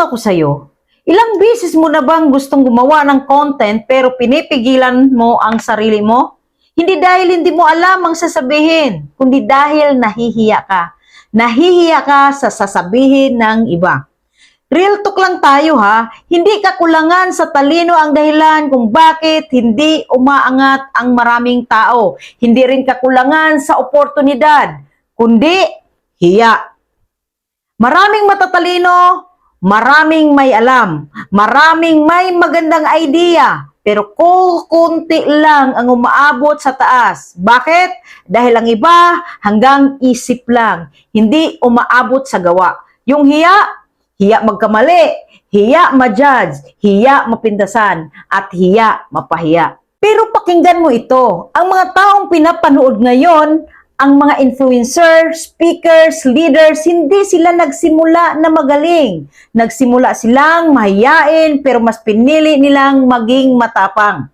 ako sa'yo, ilang beses mo na bang gustong gumawa ng content pero pinipigilan mo ang sarili mo? Hindi dahil hindi mo alam ang sasabihin, kundi dahil nahihiya ka. Nahihiya ka sa sasabihin ng iba. Real talk lang tayo ha, hindi kakulangan sa talino ang dahilan kung bakit hindi umaangat ang maraming tao. Hindi rin kakulangan sa oportunidad, kundi hiya. Maraming matatalino, maraming may alam, maraming may magandang idea, pero kukunti lang ang umaabot sa taas. Bakit? Dahil ang iba hanggang isip lang, hindi umaabot sa gawa. Yung hiya, hiya magkamali, hiya ma-judge, hiya mapintasan, at hiya mapahiya. Pero pakinggan mo ito, ang mga taong pinapanood ngayon, ang mga influencer, speakers, leaders, hindi sila nagsimula na magaling. Nagsimula silang mahiyain pero mas pinili nilang maging matapang.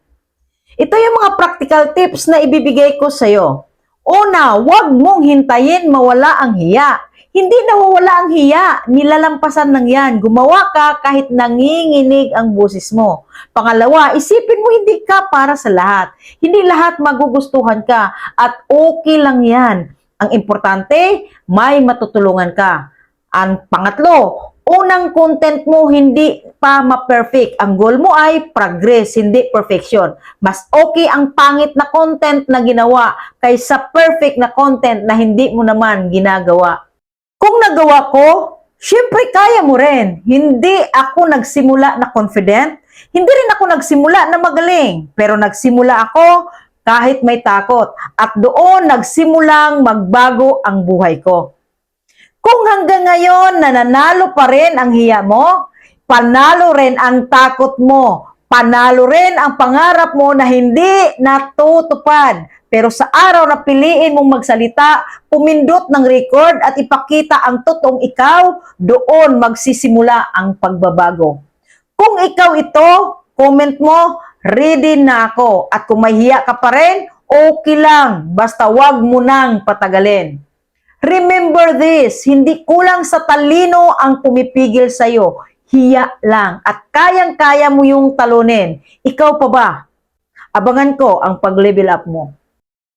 Ito yung mga practical tips na ibibigay ko sa'yo. Una, huwag mong hintayin mawala ang hiya. Hindi nawawala ang hiya, nilalampasan lang yan. Gumawa ka kahit nanginginig ang boses mo. Pangalawa, isipin mo hindi ka para sa lahat. Hindi lahat magugustuhan ka at okay lang yan. Ang importante, may matutulungan ka. Ang pangatlo, unang content mo hindi pa ma-perfect. Ang goal mo ay progress, hindi perfection. Mas okay ang pangit na content na ginawa kaysa perfect na content na hindi mo naman ginagawa. Kung nagawa ko, syempre kaya mo rin. Hindi ako nagsimula na confident. Hindi rin ako nagsimula na magaling. Pero nagsimula ako kahit may takot. At doon nagsimulang magbago ang buhay ko. Kung hanggang ngayon nananalo pa rin ang hiya mo, panalo rin ang takot mo. Panalo rin ang pangarap mo na hindi natutupad. Pero sa araw na piliin mong magsalita, pumindot ng record at ipakita ang totoong ikaw, doon magsisimula ang pagbabago. Kung ikaw ito, comment mo, ready na ako. At kung mahiya ka pa rin, okay lang. Basta wag mo nang patagalin. Remember this, hindi kulang sa talino ang pumipigil sa'yo. Hiya lang. At kayang-kaya mo yung talunin. Ikaw pa ba? Abangan ko ang pag-level up mo.